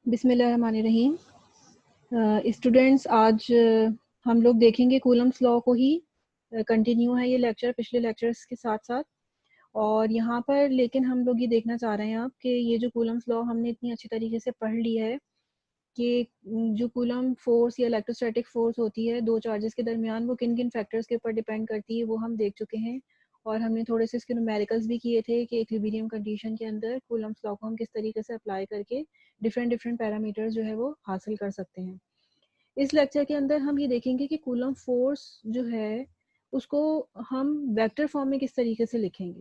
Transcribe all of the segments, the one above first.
बिस्मिल्लाहिर्रहमानिर्रहीम। स्टूडेंट्स, आज हम लोग देखेंगे कूलम्स लॉ को ही। कंटिन्यू है ये लेक्चर पिछले लेक्चर्स के साथ साथ। और यहाँ पर लेकिन हम लोग ये देखना चाह रहे हैं आप कि ये जो कूलम्स लॉ हमने इतनी अच्छी तरीके से पढ़ लिया है कि जो कूलम फोर्स या इलेक्ट्रोस्टैटिक फोर्स होती है दो चार्जेस के दरमियान, वो किन किन फैक्टर्स के ऊपर डिपेंड करती है, वो हम देख चुके हैं। और हमने थोड़े से इसके न्यूमेरिकल्स भी किए थे कि इक्विलिब्रियम कंडीशन के अंदर कूलम्स लॉ को हम किस तरीके से अप्लाई करके डिफरेंट डिफरेंट पैरामीटर्स जो है वो हासिल कर सकते हैं। इस लेक्चर के अंदर हम ये देखेंगे कि कूलम फोर्स जो है उसको हम वेक्टर फॉर्म में किस तरीके से लिखेंगे।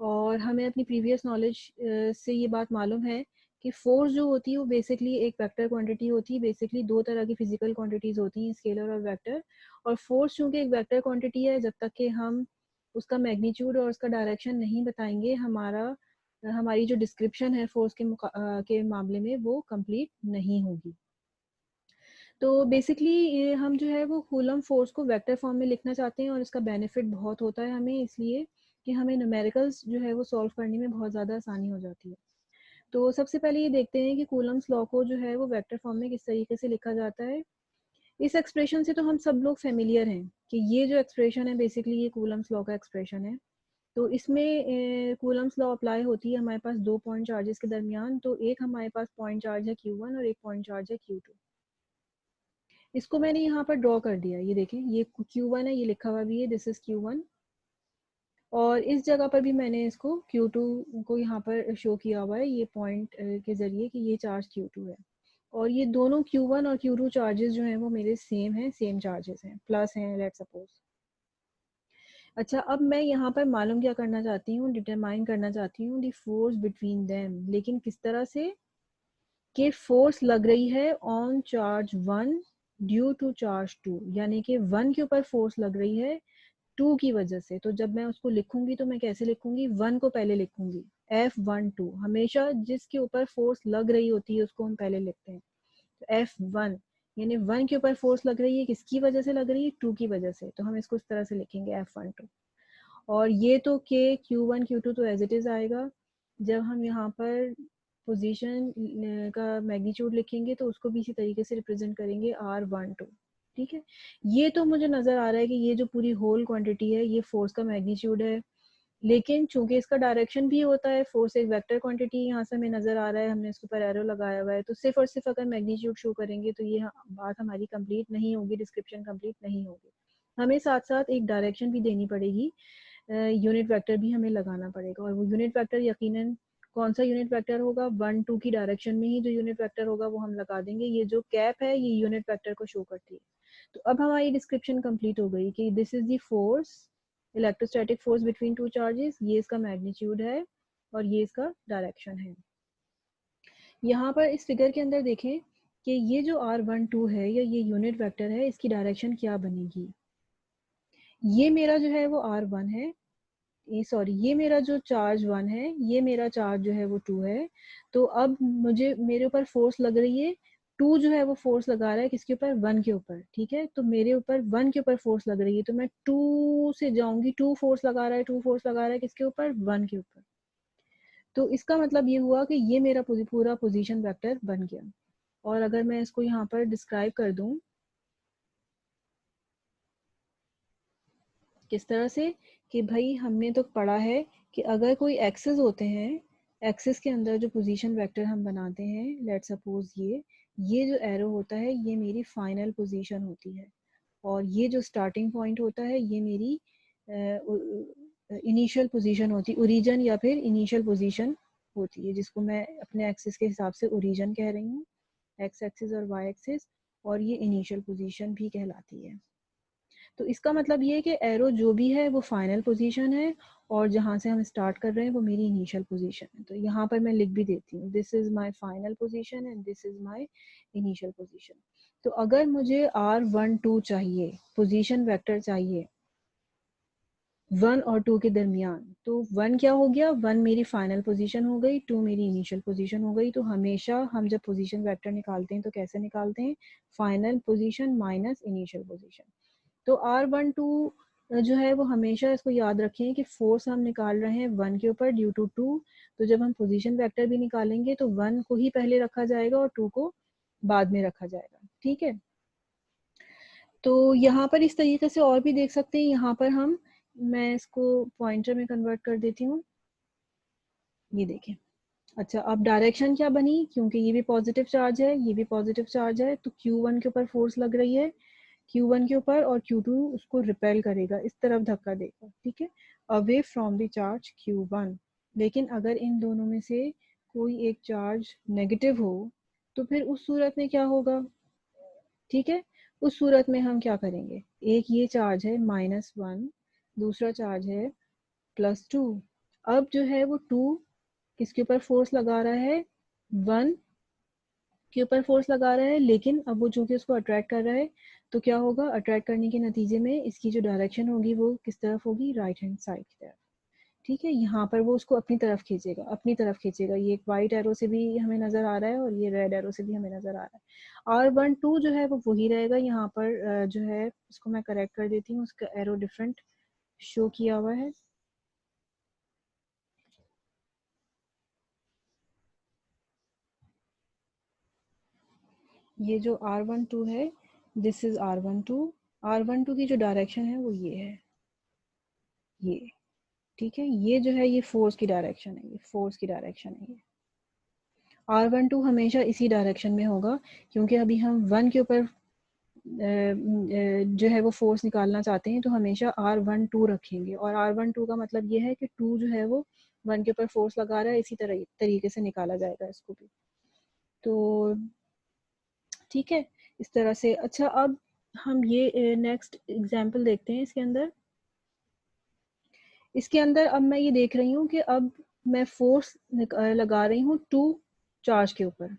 और हमें अपनी प्रीवियस नॉलेज से ये बात मालूम है कि फोर्स जो होती है वो बेसिकली एक वेक्टर क्वांटिटी होती है। बेसिकली दो तरह की फिजिकल क्वांटिटीज होती हैं, स्केलर और वेक्टर। और फोर्स चूंकि एक वेक्टर क्वांटिटी है, जब तक कि हम उसका मैग्नीट्यूड और उसका डायरेक्शन नहीं बताएंगे, हमारी जो डिस्क्रिप्शन है फोर्स के मामले में वो कंप्लीट नहीं होगी। तो बेसिकली हम जो है वो कूलम फोर्स को वेक्टर फॉर्म में लिखना चाहते हैं और इसका बेनिफिट बहुत होता है हमें, इसलिए कि हमें न्यूमेरिकल्स जो है वो सॉल्व करने में बहुत ज़्यादा आसानी हो जाती है। तो सबसे पहले ये देखते हैं कि कूलम्स लॉ को जो है वो वेक्टर फॉर्म में किस तरीके से लिखा जाता है। इस एक्सप्रेशन से तो हम सब लोग फेमिलियर हैं कि ये जो एक्सप्रेशन है बेसिकली ये कूलम्स लॉ का एक्सप्रेशन है। तो इसमें कूलम्स लॉ अप्लाई होती है हमारे पास दो पॉइंट चार्जेस के दरमियान। तो एक हमारे पास पॉइंट चार्ज है Q1 और एक पॉइंट चार्ज है Q2। इसको मैंने यहाँ पर ड्रॉ कर दिया, ये देखें, ये Q1 है, ये लिखा हुआ भी है, दिस इज Q1। और इस जगह पर भी मैंने इसको Q2 को यहाँ पर शो किया हुआ है ये पॉइंट के जरिए कि ये चार्ज Q2 है। और ये दोनों Q1 और Q2 चार्जेस जो हैं वो मेरे सेम हैं, सेम चार्जेस हैं, प्लस हैं लेट्स सपोज। अच्छा, अब मैं यहाँ पर मालूम क्या करना चाहती हूँ, डिटरमाइन करना चाहती हूँ दी फोर्स बिटवीन देम। लेकिन किस तरह से कि फोर्स लग रही है on charge 1 due to charge 2, यानी कि 1 के ऊपर फोर्स लग रही है 2 की वजह से। तो जब मैं उसको लिखूंगी तो मैं कैसे लिखूंगी, 1 को पहले लिखूंगी, F12। हमेशा जिसके ऊपर फोर्स लग रही होती है उसको हम पहले लिखते हैं। तो F1 यानी 1 के ऊपर फोर्स लग रही है, किसकी वजह से लग रही है, 2 की वजह से। तो हम इसको इस तरह से लिखेंगे F12। और ये तो के Q1 Q2 तो एज इट इज आएगा। जब हम यहाँ पर पोजीशन का मैग्नीट्यूड लिखेंगे तो उसको भी इसी तरीके से रिप्रेजेंट करेंगे R12। ठीक है, ये तो मुझे नजर आ रहा है कि ये जो पूरी होल क्वांटिटी है ये फोर्स का मैग्नीट्यूड है। लेकिन चूंकि इसका डायरेक्शन भी होता है, फोर्स एक वेक्टर क्वांटिटी यहाँ से हमें नजर आ रहा है, हमने इसके ऊपर एरो लगाया हुआ है, तो सिर्फ और सिर्फ अगर मैग्नीट्यूड शो करेंगे तो ये बात हमारी कंप्लीट नहीं होगी, डिस्क्रिप्शन कंप्लीट नहीं होगी। हमें साथ साथ एक डायरेक्शन भी देनी पड़ेगी, यूनिट वेक्टर भी हमें लगाना पड़ेगा। और वो यूनिट वेक्टर यकीनन कौन सा यूनिट वेक्टर होगा, 1 2 की डायरेक्शन में ही जो यूनिट वेक्टर होगा वो हम लगा देंगे। ये जो कैप है ये यूनिट वेक्टर को शो करती है। तो अब हमारी डिस्क्रिप्शन कंप्लीट हो गई कि this is the force, electrostatic force between two charges, ये इसका मैग्नीट्यूड है और ये इसका डायरेक्शन है। यहाँ पर इस फिगर के अंदर देखें कि ये जो R12 है या ये यूनिट वेक्टर है, इसकी डायरेक्शन क्या बनेगी। ये मेरा जो है वो R1 है, ये मेरा जो चार्ज 1 है, ये मेरा चार्ज जो है वो 2 है। तो अब मुझे मेरे ऊपर फोर्स लग रही है, 2 जो है वो फोर्स लगा रहा है किसके ऊपर, 1 के ऊपर। ठीक है, तो मेरे ऊपर 1 के ऊपर फोर्स लग रही है, तो मैं 2 से जाऊंगी, 2 फोर्स लगा रहा है, 2 फोर्स लगा रहा है किसके ऊपर, 1 के ऊपर। तो इसका मतलब ये हुआ कि ये मेरा पूरा पोजीशन वेक्टर बन गया। और अगर मैं इसको यहाँ पर डिस्क्राइब कर दूं किस तरह से, कि भाई हमने तो पढ़ा है कि अगर कोई एक्सेस होते हैं, एक्सेस के अंदर जो पोजीशन वेक्टर हम बनाते हैं, लेट्स सपोज ये जो एरो होता है ये मेरी फाइनल पोजीशन होती है। और ये जो स्टार्टिंग पॉइंट होता है ये मेरी इनिशियल पोजीशन होती है, ओरिजिन या फिर इनिशियल पोजीशन होती है, जिसको मैं अपने एक्सिस के हिसाब से ओरिजिन कह रही हूँ, एक्स एक्सिस और वाई एक्सिस। और ये इनिशियल पोजीशन भी कहलाती है। तो इसका मतलब ये है कि एरो जो भी है वो फाइनल पोजीशन है और जहाँ से हम स्टार्ट कर रहे हैं वो मेरी इनिशियल पोजीशन है। तो यहाँ पर मैं लिख भी देती हूँ, this is my final position and this is my initial position. तो अगर मुझे R12 चाहिए, पोजीशन वेक्टर चाहिए 1 और 2 के दरमियान, तो 1 क्या हो गया, 1 मेरी फाइनल पोजीशन हो गई, 2 मेरी इनिशियल पोजीशन हो गई। तो हमेशा हम जब पोजीशन वेक्टर निकालते हैं तो कैसे निकालते हैं, final position minus initial position. तो R12 जो है वो हमेशा इसको याद रखें कि फोर्स हम निकाल रहे हैं 1 के ऊपर ड्यू टू 2, तो जब हम पोजीशन वेक्टर भी निकालेंगे तो 1 को ही पहले रखा जाएगा और 2 को बाद में रखा जाएगा। ठीक है, तो यहाँ पर इस तरीके से और भी देख सकते हैं। यहाँ पर हम, मैं इसको पॉइंटर में कन्वर्ट कर देती हूँ, ये देखें। अच्छा, अब डायरेक्शन क्या बनी, क्योंकि ये भी पॉजिटिव चार्ज है, ये भी पॉजिटिव चार्ज है, तो Q1 के ऊपर फोर्स लग रही है, Q1 के ऊपर, और Q2 उसको रिपेल करेगा, इस तरफ धक्का देगा। ठीक है, away from the charge Q1। लेकिन अगर इन दोनों में से कोई एक चार्ज नेगेटिव हो तो फिर उस सूरत में क्या होगा? ठीक है, उस सूरत में हम क्या करेंगे, एक ये चार्ज है -1, दूसरा चार्ज है +2। अब जो है वो 2 किसके ऊपर फोर्स लगा रहा है, 1 के ऊपर फोर्स लगा रहा है, लेकिन अब वो चूंकि उसको अट्रैक्ट कर रहा है, तो क्या होगा, अट्रैक्ट करने के नतीजे में इसकी जो डायरेक्शन होगी वो किस तरफ होगी, राइट हैंड साइड की तरफ। ठीक है, यहाँ पर वो उसको अपनी तरफ खींचेगा, अपनी तरफ खींचेगा। ये एक वाइट एरो से भी हमें नजर आ रहा है और ये रेड एरो से भी हमें नजर आ रहा है। R12 जो है वो वही रहेगा यहाँ पर। जो है इसको मैं करेक्ट कर देती हूँ, उसका एरो डिफरेंट शो किया हुआ है। ये जो R12 है, दिस इज R12। R12 की जो डायरेक्शन है वो ये है, ये। ठीक है, ये जो है ये फोर्स की डायरेक्शन है, ये फोर्स की डायरेक्शन है। ये R12 हमेशा इसी डायरेक्शन में होगा, क्योंकि अभी हम 1 के ऊपर जो है वो फोर्स निकालना चाहते हैं, तो हमेशा R12 रखेंगे। और R12 का मतलब ये है कि 2 जो है वो 1 के ऊपर फोर्स लगा रहा है, इसी तरह तरीके से निकाला जाएगा इसको भी। तो ठीक है, इस तरह से। अच्छा, अब हम ये नेक्स्ट एग्जांपल देखते हैं। इसके अंदर अब मैं ये देख रही हूँ कि अब मैं फोर्स लगा रही हूँ 2 चार्ज के ऊपर।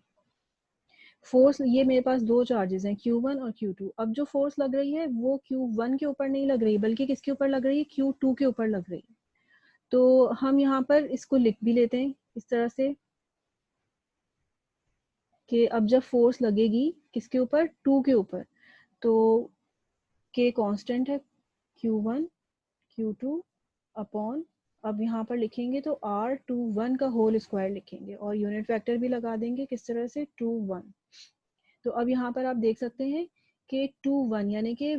फोर्स, ये मेरे पास दो चार्जेस हैं, Q1 और Q2। अब जो फोर्स लग रही है वो Q1 के ऊपर नहीं लग रही, बल्कि किसके ऊपर लग रही है, Q2 के ऊपर लग रही है। तो हम यहाँ पर इसको लिख भी लेते हैं इस तरह से कि अब जब फोर्स लगेगी किसके ऊपर, 2 के ऊपर, तो K कांस्टेंट है, Q1 Q2 अपॉन, अब यहाँ पर लिखेंगे तो R21 का होल स्क्वायर लिखेंगे और यूनिट वेक्टर भी लगा देंगे, किस तरह से, 2 1। तो अब यहाँ पर आप देख सकते हैं कि 2 1 यानी कि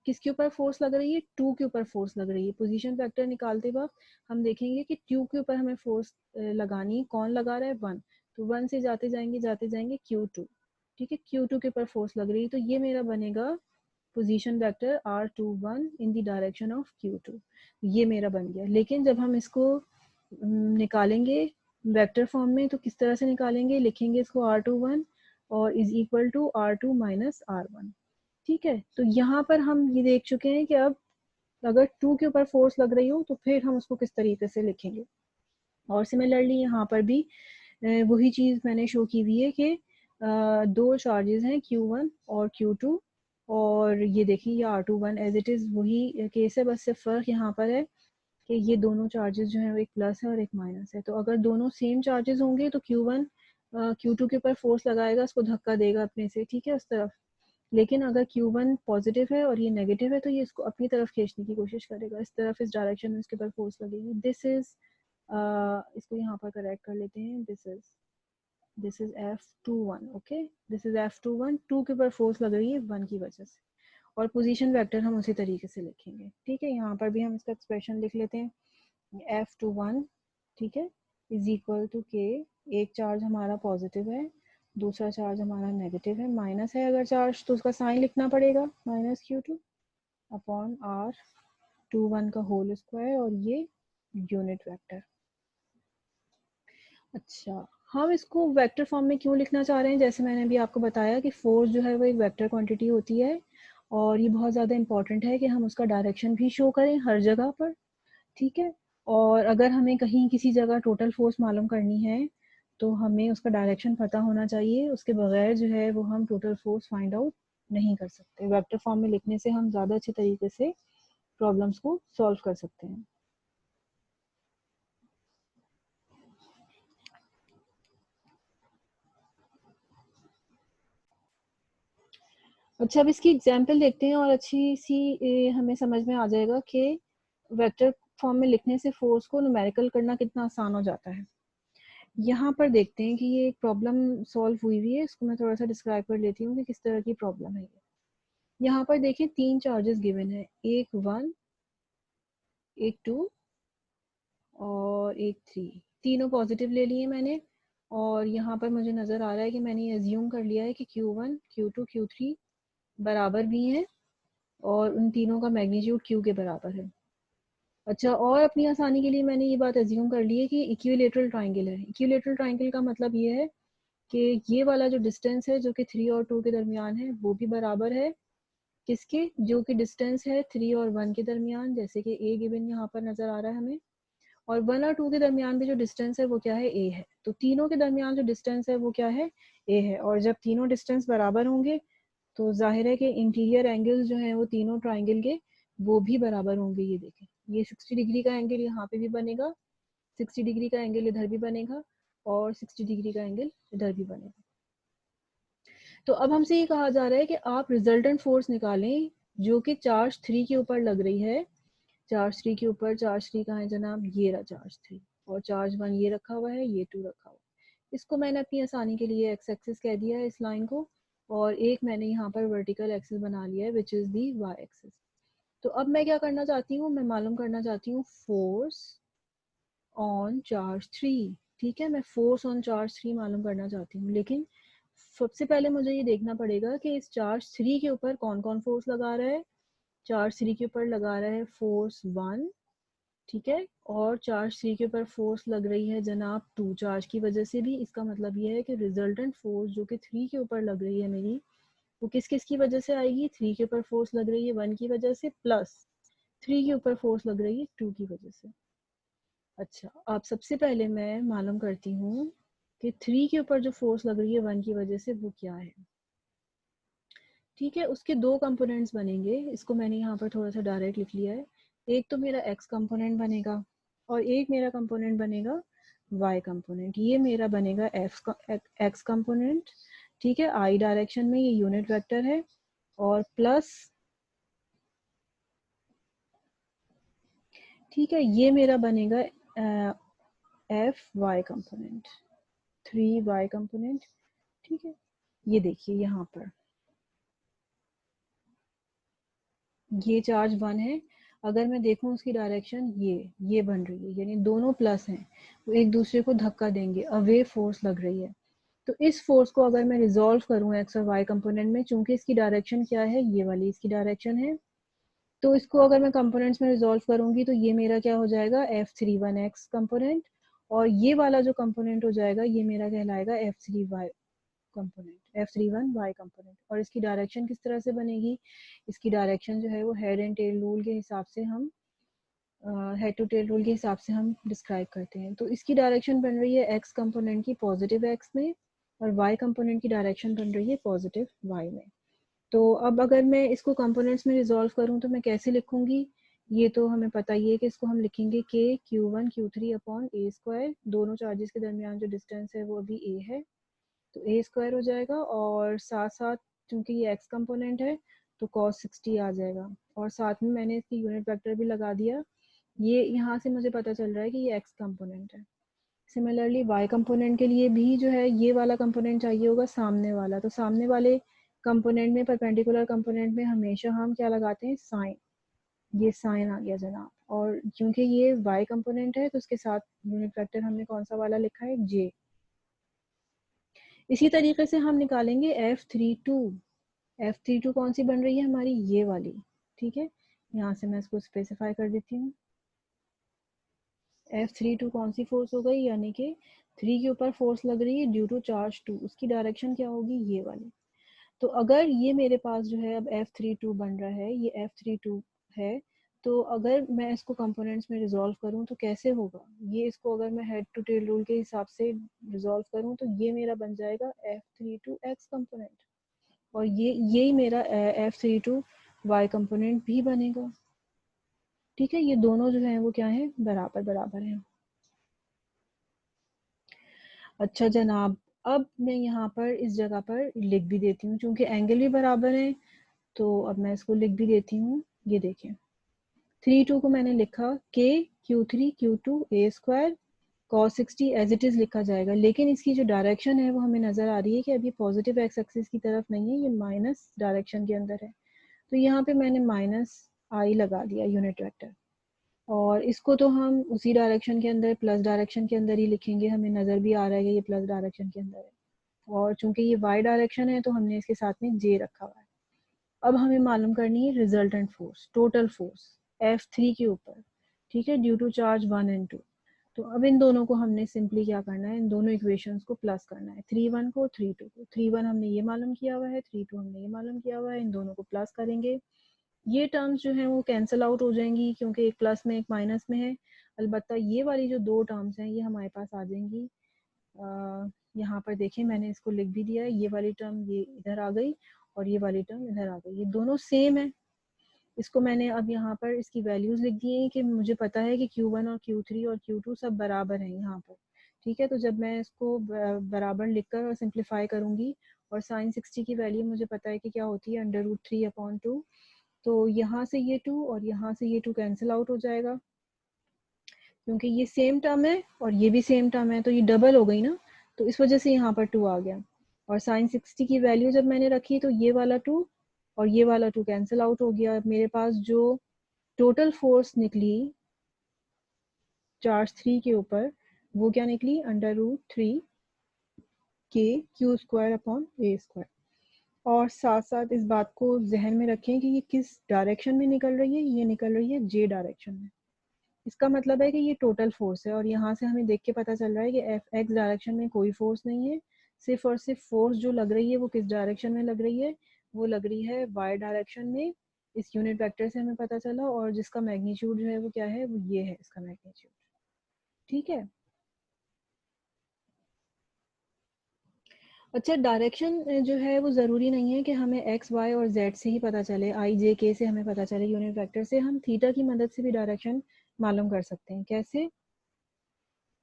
किसके ऊपर फोर्स लग रही है, 2 के ऊपर फोर्स लग रही है। पोजीशन वेक्टर निकालते वक्त हम देखेंगे कि 2 के ऊपर हमें फोर्स लगानी है, कौन लगा रहा है, 1। तो 1 से जाते जाएंगे Q2। ठीक है, Q2 के ऊपर फोर्स लग रही है, तो ये मेरा बनेगा position vector R21 in the direction of Q2। ये मेरा बन गया। लेकिन जब हम इसको निकालेंगे वेक्टर फॉर्म में, तो किस तरह से निकालेंगे, लिखेंगे इसको R21 और is equal to R2 minus R1। ठीक है, तो यहाँ पर हम ये देख चुके हैं कि अब अगर 2 के ऊपर फोर्स लग रही हो तो फिर हम उसको किस तरीके से लिखेंगे। और सिमिलरली यहाँ पर भी वही चीज़ मैंने शो की हुई है कि दो चार्जेस हैं, Q1 और Q2, और ये देखिए ये R21 एज इट इज़ वही केस है, बस सिर्फ फ़र्क यहाँ पर है कि ये दोनों चार्जेस जो हैं वो एक प्लस है और एक माइनस है। तो अगर दोनों सेम चार्जेस होंगे तो Q1 Q2 के ऊपर फोर्स लगाएगा, उसको धक्का देगा अपने से, ठीक है, उस तरफ। लेकिन अगर Q1 पॉजिटिव है और ये नेगेटिव है तो ये इसको अपनी तरफ खींचने की कोशिश करेगा, इस तरफ, इस डायरेक्शन में इसके ऊपर फोर्स लगेगी। दिस इज, इसको यहाँ पर करेक्ट कर लेते हैं, this is F21। Okay, this is F21, 2 के ऊपर फोर्स लग रही है 1 की वजह से। और पोजीशन वेक्टर हम उसी तरीके से लिखेंगे। ठीक है, यहाँ पर भी हम इसका एक्सप्रेशन लिख लेते हैं, F21, ठीक है, इज इक्वल टू K। एक चार्ज हमारा पॉजिटिव है, दूसरा चार्ज हमारा नेगेटिव है, माइनस है अगर चार्ज तो उसका साइन लिखना पड़ेगा, -Q2 अपॉन R21 का होल स्क्वायर और ये यूनिट वेक्टर। अच्छा, हम इसको वेक्टर फॉर्म में क्यों लिखना चाह रहे हैं, जैसे मैंने अभी आपको बताया कि फोर्स जो है वो एक वेक्टर क्वांटिटी होती है और ये बहुत ज़्यादा इंपॉर्टेंट है कि हम उसका डायरेक्शन भी शो करें हर जगह पर। ठीक है, और अगर हमें कहीं किसी जगह टोटल फोर्स मालूम करनी है तो हमें उसका डायरेक्शन पता होना चाहिए, उसके बगैर जो है वो हम टोटल फोर्स फाइंड आउट नहीं कर सकते। वेक्टर फॉर्म में लिखने से हम ज़्यादा अच्छे तरीके से प्रॉब्लम्स को सॉल्व कर सकते हैं। अच्छा, अब इसकी एग्जाम्पल देखते हैं और अच्छी सी हमें समझ में आ जाएगा कि वेक्टर फॉर्म में लिखने से फोर्स को न्यूमेरिकल करना कितना आसान हो जाता है। यहाँ पर देखते हैं कि ये एक प्रॉब्लम सॉल्व हुई है, इसको मैं थोड़ा सा डिस्क्राइब कर लेती हूँ कि किस तरह की प्रॉब्लम है ये। यहाँ पर देखिए 3 चार्जेस गिवन है, एक 1, एक 2 और एक 3। तीनों पॉजिटिव ले लिए मैंने और यहाँ पर मुझे नज़र आ रहा है कि मैंने एज्यूम कर लिया है कि Q1, Q2, Q3 बराबर भी हैं और उन तीनों का मैग्नीट्यूड Q के बराबर है। अच्छा, और अपनी आसानी के लिए मैंने ये बात एज्यूम कर ली है कि इक्विलेटरल ट्राइंगल है। इक्विलेटरल ट्राइंगल का मतलब ये है कि ये वाला जो डिस्टेंस है जो कि 3 और 2 के दरमियान है वो भी बराबर है किसके, जो कि डिस्टेंस है 3 और 1 के दरमियान, जैसे कि ए गिवन यहाँ पर नजर आ रहा है हमें, और 1 और 2 के दरमियान भी जो डिस्टेंस है वो क्या है, ए है। तो तीनों के दरमियान जो डिस्टेंस है वो क्या है, ए है। और जब तीनों डिस्टेंस बराबर होंगे तो जाहिर है कि इंटीरियर एंगल्स जो हैं वो तीनों ट्राइंगल के वो भी बराबर होंगे। ये देखें, ये 60 डिग्री का एंगल यहाँ पे भी बनेगा, 60 डिग्री का एंगल इधर भी बनेगा और 60 डिग्री का एंगल इधर भी बनेगा। तो अब हमसे ये कहा जा रहा है कि आप रिजल्टेंट फोर्स निकालें जो कि चार्ज 3 के ऊपर लग रही है। चार्ज 3 के ऊपर, चार्ज 3 कहाँ है जनाब, ये रहा चार्ज 3, और चार्ज 1 ये रखा हुआ है, ये 2 रखा हुआ है। इसको मैंने अपनी आसानी के लिए एक्स एक्सिस कह दिया है इस लाइन को, और एक मैंने यहाँ पर वर्टिकल एक्सिस बना लिया है which is the Y axis. तो अब मैं क्या करना चाहती हूँ, मैं मालूम करना चाहती हूँ फोर्स ऑन चार्ज 3। ठीक है, मैं फोर्स ऑन चार्ज 3 मालूम करना चाहती हूँ, लेकिन सबसे पहले मुझे ये देखना पड़ेगा कि इस चार्ज 3 के ऊपर कौन कौन फोर्स लगा रहा है। चार्ज 3 के ऊपर लगा रहा है फोर्स 1, ठीक है, और चार्ज 3 के ऊपर फोर्स लग रही है जनाब 2 चार्ज की वजह से भी। इसका मतलब ये है कि रिजल्टेंट फोर्स जो कि 3 के ऊपर लग रही है मेरी, वो किस किस की वजह से आएगी, 3 के ऊपर फोर्स लग रही है 1 की वजह से, प्लस 3 के ऊपर फोर्स लग रही है 2 की वजह से। अच्छा, अब सबसे पहले मैं मालूम करती हूँ कि 3 के ऊपर जो फोर्स लग रही है 1 की वजह से वो क्या है। ठीक है, उसके दो कंपोनेंट्स बनेंगे, इसको मैंने यहाँ पर थोड़ा सा डायरेक्ट लिख लिया है। एक तो मेरा एक्स कंपोनेंट बनेगा और एक मेरा कंपोनेंट बनेगा वाई कंपोनेंट। ये मेरा बनेगा एक्स कंपोनेंट, ठीक है, आई डायरेक्शन में, ये यूनिट वेक्टर है, और प्लस, ठीक है, ये मेरा बनेगा F Y component, 3 Y component. ठीक है, ये देखिए यहाँ पर ये चार्ज 1 है, अगर मैं देखूं उसकी डायरेक्शन ये बन रही है, यानी दोनों प्लस हैं, वो एक दूसरे को धक्का देंगे, अवे फोर्स लग रही है। तो इस फोर्स को अगर मैं रिजॉल्व करूं एक्स और वाई कंपोनेंट में, चूंकि इसकी डायरेक्शन क्या है, ये वाली इसकी डायरेक्शन है, तो इसको अगर मैं कंपोनेंट्स में रिजॉल्व करूंगी तो ये मेरा क्या हो जाएगा, F31x कंपोनेंट, और ये वाला जो कंपोनेंट हो जाएगा ये मेरा कहलाएगा F31y कंपोनेंट, F31y कंपोनेंट। और इसकी डायरेक्शन किस तरह से बनेगी, इसकी डायरेक्शन जो है वो हेड एंड टेल रूल के हिसाब से हम हेड टू टेल रूल के हिसाब से हम डिस्क्राइब करते हैं। तो इसकी डायरेक्शन बन रही है एक्स कंपोनेंट की पॉजिटिव एक्स में, और वाई कंपोनेंट की डायरेक्शन बन रही है पॉजिटिव वाई में। तो अब अगर मैं इसको कंपोनेंट्स में रिजॉल्व करूं तो मैं कैसे लिखूंगी, ये तो हमें पता ही है कि इसको हम लिखेंगे के Q1 Q3 अपॉन ए स्क्वायर, दोनों चार्जेस के दरमियान जो डिस्टेंस है वो अभी ए है, तो ए स्क्वायर हो जाएगा, और साथ साथ चूंकि ये एक्स कंपोनेंट है तो cos 60 आ जाएगा, और साथ में मैंने इसकी यूनिट वेक्टर भी लगा दिया। ये यहाँ से मुझे पता चल रहा है कि ये एक्स कंपोनेंट है। सिमिलरली वाई कंपोनेंट के लिए भी जो है ये वाला कंपोनेंट चाहिए होगा, सामने वाला। तो सामने वाले कंपोनेंट में, परपेंडिकुलर कंपोनेंट में हमेशा हम क्या लगाते हैं, साइन। ये साइन आ गया जनाब, और क्योंकि ये वाई कंपोनेंट है तो उसके साथ यूनिट वेक्टर हमने कौन सा वाला लिखा है, जे। इसी तरीके से हम निकालेंगे F32 कौन सी बन रही है हमारी, ये वाली। ठीक है, यहाँ से मैं इसको स्पेसिफाई कर देती हूँ। F32 कौन सी फोर्स हो गई, यानी कि 3 के ऊपर फोर्स लग रही है ड्यू टू चार्ज 2, उसकी डायरेक्शन क्या होगी, ये वाली। तो अगर ये मेरे पास जो है अब F32 बन रहा है, ये F32 है, तो अगर मैं इसको कंपोनेंट्स में रिजॉल्व करूं तो कैसे होगा, ये इसको अगर मैं हेड टू टेल रूल के हिसाब से रिजॉल्व करूं तो ये मेरा बन जाएगा F32x कंपोनेंट, और ये यही मेरा F32y कंपोनेंट भी बनेगा। ठीक है, ये दोनों जो है वो क्या है, बराबर बराबर हैं। अच्छा जनाब, अब मैं यहाँ पर इस जगह पर लिख भी देती हूँ, चूंकि एंगल भी बराबर है तो अब मैं इसको लिख भी देती हूँ। ये देखें 3 2 को मैंने लिखा k q3 q2 a square cos 60 as it is लिखा जाएगा, लेकिन इसकी जो डायरेक्शन है वो हमें नजर आ रही है कि अभी पॉजिटिव एक्स एक्सिस की तरफ नहीं है, ये माइनस डायरेक्शन के अंदर है। तो यहाँ पे मैंने माइनस आई लगा दिया यूनिट वेक्टर, और इसको तो हम उसी डायरेक्शन के अंदर प्लस डायरेक्शन के अंदर ही लिखेंगे, हमें नजर भी आ रहा है कि ये प्लस डायरेक्शन के अंदर है, और चूंकि ये वाई डायरेक्शन है तो हमने इसके साथ में जे रखा हुआ है। अब हमें मालूम करनी है resultant force, total force F3 के ऊपर, ठीक है, ड्यू टू चार्ज 1 and 2। तो अब इन दोनों को हमने सिंपली क्या करना है, इन दोनों इक्वेशंस को प्लस करना है, 3 1 को 3 2 को। 3 1 हमने ये मालूम किया हुआ है, 3 2 हमने ये मालूम किया हुआ है, इन दोनों को प्लस करेंगे। ये टर्म्स जो हैं वो कैंसिल आउट हो जाएंगी क्योंकि एक प्लस में एक माइनस में है। अलबत्ता ये वाली जो दो टर्म्स हैं ये हमारे पास आ जाएंगी। यहाँ पर देखें मैंने इसको लिख भी दिया है, ये वाली टर्म ये इधर आ गई और ये वाली टर्म इधर आ गई, ये दोनों सेम है। इसको मैंने अब यहाँ पर इसकी वैल्यूज लिख दी है कि मुझे पता है कि Q1 और Q3 और Q2 सब बराबर हैं यहाँ पर, ठीक है। तो जब मैं इसको बराबर लिखकर और सिंप्लीफाई करूँगी, और साइन 60 की वैल्यू मुझे पता है कि क्या होती है, √3/2। तो यहाँ से ये 2 और यहाँ से ये 2 कैंसिल आउट हो जाएगा, क्योंकि ये सेम टर्म है और ये भी सेम टर्म है, तो ये डबल हो गई ना, तो इस वजह से यहाँ पर 2 आ गया। और साइन 60 की वैल्यू जब मैंने रखी तो ये वाला 2 और ये वाला 2 कैंसिल आउट हो गया। मेरे पास जो टोटल फोर्स निकली चार्ज 3 के ऊपर, वो क्या निकली, √3 k Q²/a²। और साथ साथ इस बात को जहन में रखें कि ये किस डायरेक्शन में निकल रही है, ये निकल रही है जे डायरेक्शन में। इसका मतलब है कि ये टोटल फोर्स है, और यहाँ से हमें देख के पता चल रहा है कि एफ एक्स डायरेक्शन में कोई फोर्स नहीं है, सिर्फ और सिर्फ फोर्स जो लग रही है वो किस डायरेक्शन में लग रही है, वो लग रही है वाई डायरेक्शन में। इस यूनिट वेक्टर से हमें पता चला, और जिसका मैग्नीट्यूड जो है वो क्या है, वो ये है इसका मैग्नीट्यूड, ठीक है। अच्छा, डायरेक्शन जो है वो ज़रूरी नहीं है कि हमें एक्स वाई और जेड से ही पता चले, आई जे के से हमें पता चले, यूनिट वेक्टर से हम थीटा की मदद से भी डायरेक्शन मालूम कर सकते हैं। कैसे,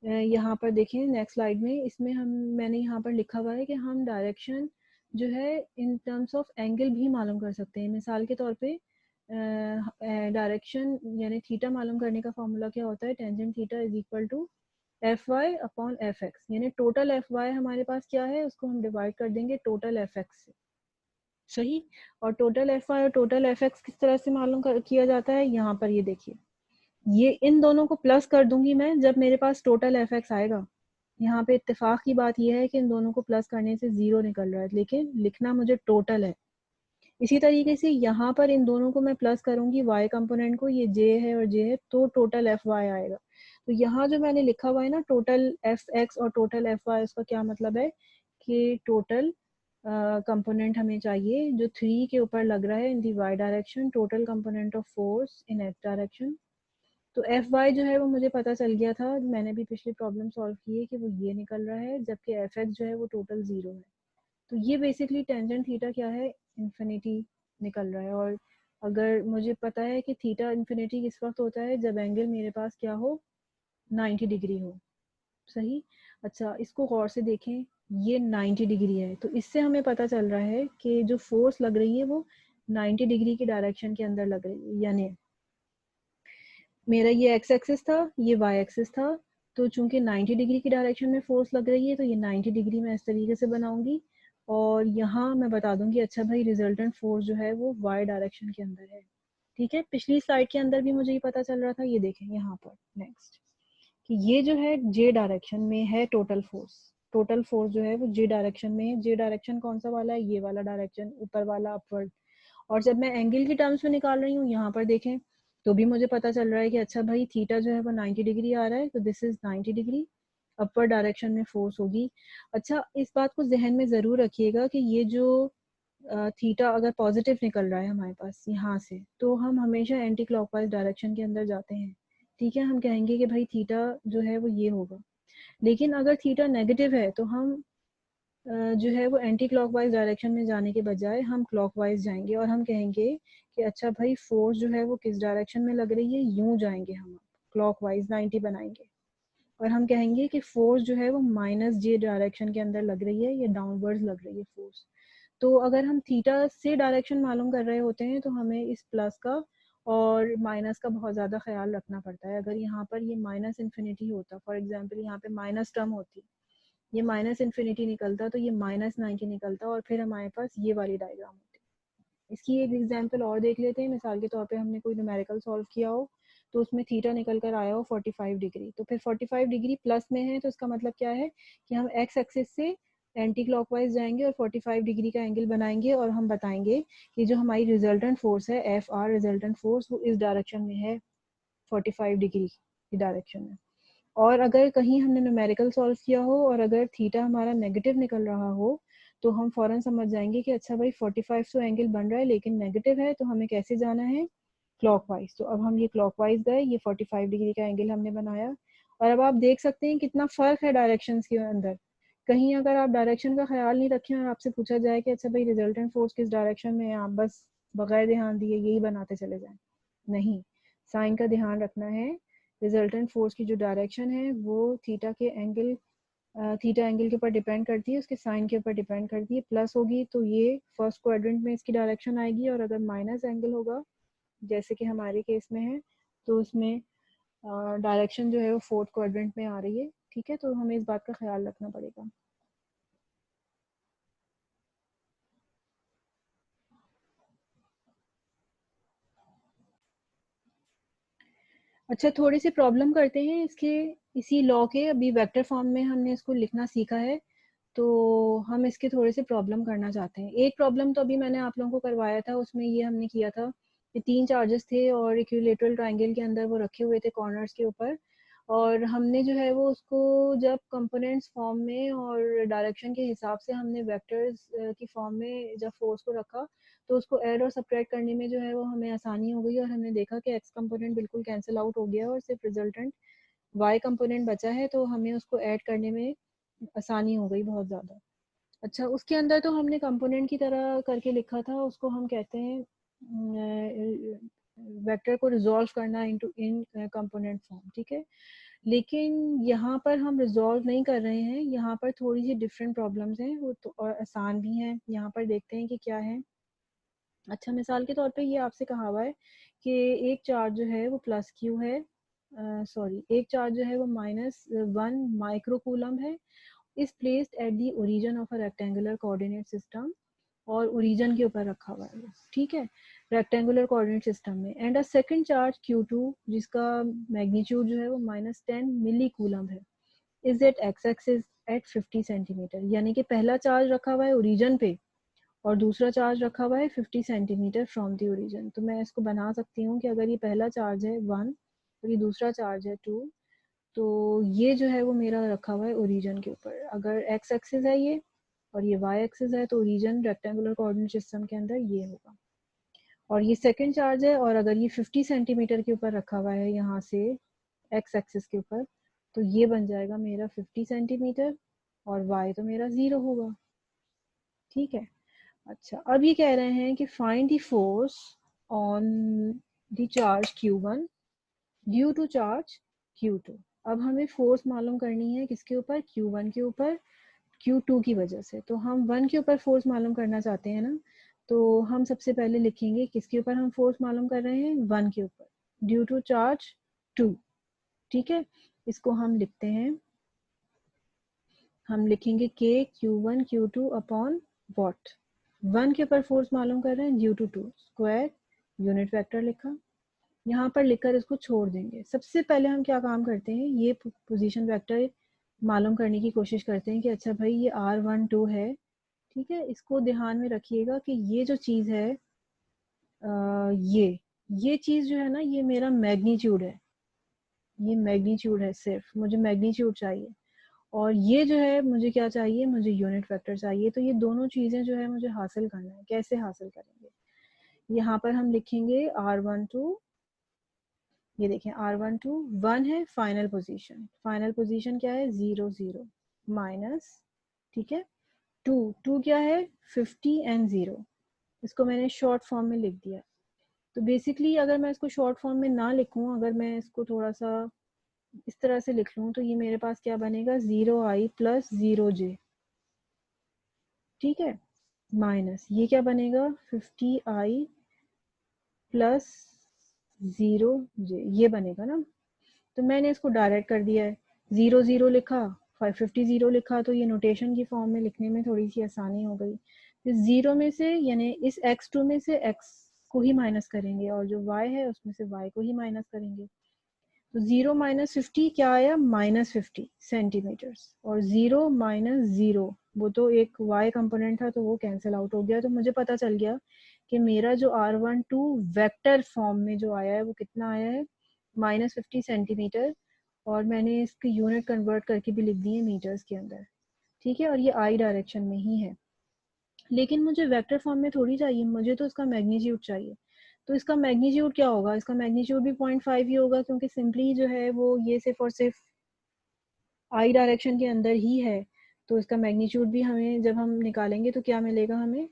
यहाँ पर देखें नेक्स्ट स्लाइड में, इसमें हम मैंने यहाँ पर लिखा हुआ है कि हम डायरेक्शन जो है इन टर्म्स ऑफ एंगल भी मालूम कर सकते हैं। मिसाल के तौर पे डायरेक्शन यानी थीटा मालूम करने का फॉर्मूला क्या होता है, tangent theta is equal to FY/FX, यानी टोटल FY हमारे पास क्या है, उसको हम डिवाइड कर देंगे टोटल FX से, सही। और टोटल FY और टोटल FX किस तरह से मालूम किया जाता है, यहाँ पर ये देखिए, ये इन दोनों को प्लस कर दूंगी मैं जब मेरे पास टोटल FX आएगा। यहाँ पे इत्तेफाक की बात यह है कि इन दोनों को प्लस करने से 0 निकल रहा है, लेकिन लिखना मुझे टोटल है। इसी तरीके से यहाँ पर इन दोनों को मैं प्लस करूंगी y कंपोनेंट को, ये j है और j है, तो टोटल FY आएगा। तो यहाँ जो मैंने लिखा हुआ है ना टोटल FX और टोटल FY, उसका क्या मतलब है कि टोटल कंपोनेंट हमें चाहिए जो 3 के ऊपर लग रहा है इन दी y direction, total component of force in x direction. तो FY जो है वो मुझे पता चल गया था, मैंने भी पिछली प्रॉब्लम सॉल्व की है कि वो ये निकल रहा है, जबकि FX जो है वो टोटल 0 है। तो ये बेसिकली टेंजेंट थीटा क्या है, इन्फिनिटी निकल रहा है। और अगर मुझे पता है कि थीटा इन्फिनिटी किस वक्त होता है, जब एंगल मेरे पास क्या हो, 90 डिग्री हो, सही। अच्छा, इसको गौर से देखें, ये 90 डिग्री है, तो इससे हमें पता चल रहा है कि जो फोर्स लग रही है वो 90 डिग्री की डायरेक्शन के अंदर लग रही है, यानी मेरा ये एक्स एक्सिस था, ये वाई एक्सिस था। तो चूंकि 90 डिग्री की डायरेक्शन में फोर्स लग रही है, तो ये 90 डिग्री मैं इस तरीके से बनाऊंगी, और यहाँ मैं बता दूंगी अच्छा भाई रिजल्टेंट फोर्स जो है वो वाई डायरेक्शन के अंदर है, ठीक है। पिछली स्लाइड के अंदर भी मुझे ये पता चल रहा था, ये देखें यहाँ पर नेक्स्ट, कि ये जो है जे डायरेक्शन में है टोटल फोर्स। टोटल फोर्स जो है वो जे डायरेक्शन में है। जे डायरेक्शन कौन सा वाला है, ये वाला डायरेक्शन, ऊपर वाला अपवर्ड। और जब मैं एंगल की टर्म्स में निकाल रही हूँ, यहाँ पर देखें, तो भी मुझे पता चल रहा है कि अच्छा भाई थीटा जो है वो 90 डिग्री आ रहा है, तो this is 90 degree, upper direction में फोर्स होगी। अच्छा, इस बात को जहन में ज़रूर रखिएगा कि ये जो थीटा अगर पॉजिटिव निकल रहा है हमारे पास यहाँ से, तो हम हमेशा एंटी क्लॉकवाइज डायरेक्शन के अंदर जाते हैं, ठीक है। हम कहेंगे कि भाई थीटा जो है वो ये होगा। लेकिन अगर थीटा नेगेटिव है तो हम जो है वो एंटी क्लॉकवाइज डायरेक्शन में जाने के बजाय हम क्लॉकवाइज जाएंगे, और हम कहेंगे कि अच्छा भाई फोर्स जो है वो किस डायरेक्शन में लग रही है, यूं जाएंगे हम, क्लॉकवाइज 90 बनाएंगे। और हम कहेंगे कि फोर्स जो है वो -j डायरेक्शन के अंदर लग रही है, या डाउनवर्ड्स लग रही है फोर्स। तो अगर हम थीटा से डायरेक्शन मालूम कर रहे होते हैं तो हमें इस प्लस का और माइनस का बहुत ज़्यादा ख्याल रखना पड़ता है। अगर यहाँ पर ये माइनस इन्फिनिटी होता, फॉर एग्जांपल यहाँ पे माइनस टर्म होती, ये माइनस इन्फिनिटी निकलता तो ये -90 निकलता और फिर हमारे पास ये वाली डायग्राम होती। इसकी एक एग्जांपल और देख लेते हैं। मिसाल के तौर पे हमने कोई न्यूमेरिकल सॉल्व किया हो तो उसमें थीटा निकल कर आया हो 45 डिग्री, तो फिर 45 डिग्री प्लस में है तो इसका मतलब क्या है कि हम एक्स एक्सिस से एंटी क्लॉकवाइज जाएंगे और 45 डिग्री का एंगल बनाएंगे और हम बताएंगे कि जो हमारी रिजल्टेंट फोर्स है एफ आर रिजल्टेंट फोर्स वो इस डायरेक्शन में है 45 डिग्री की डायरेक्शन में। और अगर कहीं हमने न्यूमेरिकल सॉल्व किया हो और अगर थीटा हमारा नेगेटिव निकल रहा हो तो हम फौरन समझ जाएंगे कि अच्छा भाई 45 तो एंगल बन रहा है लेकिन नेगेटिव है, तो हमें कैसे जाना है, क्लॉकवाइज। तो अब हम ये क्लॉकवाइज गए, ये 45 डिग्री का एंगल हमने बनाया और अब आप देख सकते हैं कितना फर्क है डायरेक्शंस के अंदर। कहीं अगर आप डायरेक्शन का ख्याल नहीं रखें और आपसे पूछा जाए कि अच्छा भाई रिजल्टेंट फोर्स किस डायरेक्शन में है, आप बस बगैर ध्यान दिए यही बनाते चले जाएं, नहीं, साइन का ध्यान रखना है। रिजल्टेंट फोर्स की जो डायरेक्शन है वो थीटा के एंगल थीटा एंगल के ऊपर डिपेंड करती है, उसके साइन के ऊपर डिपेंड करती है। प्लस होगी तो ये फर्स्ट क्वाड्रेंट में इसकी डायरेक्शन आएगी और अगर माइनस एंगल होगा जैसे कि हमारे केस में है तो उसमें डायरेक्शन जो है वो फोर्थ क्वाड्रेंट में आ रही है। ठीक है, तो हमें इस बात का ख्याल रखना पड़ेगा। अच्छा, थोड़ी सी प्रॉब्लम करते हैं इसके, इसी लॉ के। अभी वेक्टर फॉर्म में हमने इसको लिखना सीखा है तो हम इसके थोड़े से प्रॉब्लम करना चाहते हैं। एक प्रॉब्लम तो अभी मैंने आप लोगों को करवाया था, उसमें ये हमने किया था कि 3 चार्जेस थे और इक्विलेटरल ट्रायंगल के अंदर वो रखे हुए थे कॉर्नर्स के ऊपर, और हमने जो है वो उसको जब कंपोनेंट्स फॉर्म में और डायरेक्शन के हिसाब से हमने वेक्टर्स की फॉर्म में जब फोर्स को रखा तो उसको ऐड और सब्ट्रैक्ट करने में जो है वो हमें आसानी हो गई और हमने देखा कि एक्स कंपोनेंट बिल्कुल कैंसिल आउट हो गया और सिर्फ रिजल्टेंट वाई कंपोनेंट बचा है, तो हमें उसको ऐड करने में आसानी हो गई बहुत ज़्यादा। अच्छा, उसके अंदर तो हमने कंपोनेंट की तरह करके लिखा था, उसको हम कहते हैं वेक्टर को रिजॉल्व करना इनटू इन कंपोनेंट फॉर्म। ठीक है, लेकिन यहाँ पर हम रिजॉल्व नहीं कर रहे हैं, यहाँ पर थोड़ी सी डिफरेंट प्रॉब्लम्स हैं वो तो, और आसान भी हैं। यहाँ पर देखते हैं कि क्या है। अच्छा, मिसाल के तौर पे ये आपसे कहा हुआ है कि एक चार्ज जो है वो प्लस क्यू है, सॉरी एक चार्ज जो है वो -1 माइक्रोकूलम है, is placed at the origin of a rectangular coordinate system, और ओरिजिन के ऊपर रखा हुआ है। ठीक है, रेक्टेंगुलर कोऑर्डिनेट सिस्टम में। And a second charge Q2 जिसका मैग्नीट्यूड जो है वो -10 मिली कूलम है, is at X axis at 50 centimetre. यानी कि पहला चार्ज रखा हुआ है ओरिजिन पे और दूसरा चार्ज रखा हुआ है 50 सेंटीमीटर फ्रॉम द ओरिजिन। तो मैं इसको बना सकती हूँ कि अगर ये पहला चार्ज है 1 और ये दूसरा चार्ज है 2, तो ये जो है वो मेरा रखा हुआ है ओरिजिन के ऊपर। अगर एक्स एक्सिस है ये और ये वाई एक्सिस है तो ओरिजिन रेक्टेंगुलर कोऑर्डिनेट सिस्टम के अंदर ये होगा, और ये सेकंड चार्ज है और अगर ये 50 सेंटीमीटर के ऊपर रखा हुआ है यहाँ से एक्स एक्सिस के ऊपर, तो ये बन जाएगा मेरा 50 सेंटीमीटर और वाई तो मेरा 0 होगा। ठीक है, अच्छा अब ये कह रहे हैं कि find the force on the charge Q1 due to charge Q2। अब हमें फोर्स मालूम करनी है किसके ऊपर, Q1 के ऊपर Q2 की वजह से। तो हम 1 के ऊपर फोर्स मालूम करना चाहते हैं ना, तो हम सबसे पहले लिखेंगे किसके ऊपर हम फोर्स मालूम कर रहे हैं, 1 के ऊपर, ड्यू टू चार्ज 2। ठीक है, इसको हम लिखते हैं, हम लिखेंगे के Q1 Q2 अपॉन वॉट, 1 के ऊपर फोर्स मालूम कर रहे हैं due to 2 square, unit vector लिखा, यहाँ पर लिखकर इसको छोड़ देंगे। सबसे पहले हम क्या काम करते हैं, ये पोजीशन वेक्टर मालूम करने की कोशिश करते हैं कि अच्छा भाई ये R12 है। ठीक है, इसको ध्यान में रखिएगा कि ये जो चीज़ है ये चीज़ जो है ना ये मेरा मैग्नीट्यूड है, ये मैग्नीट्यूड है, सिर्फ मुझे मैग्नीट्यूड चाहिए, और ये जो है मुझे क्या चाहिए, मुझे यूनिट वेक्टर चाहिए। तो ये दोनों चीज़ें जो है मुझे हासिल करना है। कैसे हासिल करेंगे, यहाँ पर हम लिखेंगे R12, ये देखें R12 1 है फाइनल पोजीशन, फाइनल पोजीशन क्या है 0 0 माइनस, ठीक है 2 2 क्या है 50 एंड 0, इसको मैंने शॉर्ट फॉर्म में लिख दिया। तो बेसिकली अगर मैं इसको शॉर्ट फॉर्म में ना लिखूं, अगर मैं इसको थोड़ा सा इस तरह से लिख लूं, तो ये मेरे पास क्या बनेगा 0i प्लस 0j। ठीक है, माइनस ये क्या बनेगा 50i प्लस 0j, ये बनेगा ना। तो मैंने इसको डायरेक्ट कर दिया है, 0 0 लिखा, 550 0 लिखा, तो ये नोटेशन की फॉर्म में लिखने में थोड़ी सी आसानी हो गई। इस जीरो में से यानी इस x2 में से x को ही माइनस करेंगे और जो y है उसमें से y को ही माइनस करेंगे। तो 0 माइनस 50 क्या आया -50 सेंटीमीटर्स, और 0 माइनस 0 वो तो एक y कंपोनेंट था तो वो कैंसिल आउट हो गया। तो मुझे पता चल गया कि मेरा जो R12 वेक्टर फॉर्म में जो आया है वो कितना आया है -50 सेंटीमीटर, और मैंने इसकी यूनिट कन्वर्ट करके भी लिख दी है मीटर्स के अंदर। ठीक है, और ये आई डायरेक्शन में ही है। लेकिन मुझे वेक्टर फॉर्म में थोड़ी चाहिए, मुझे तो इसका मैग्नीट्यूड चाहिए। तो इसका मैग्नीट्यूड क्या होगा, इसका मैग्नीट्यूड भी 0.5 ही होगा, क्योंकि सिंपली जो है वो ये सिर्फ और सिर्फ आई डायरेक्शन के अंदर ही है। तो इसका मैग्नीट्यूड भी हमें जब हम निकालेंगे तो क्या मिलेगा हमें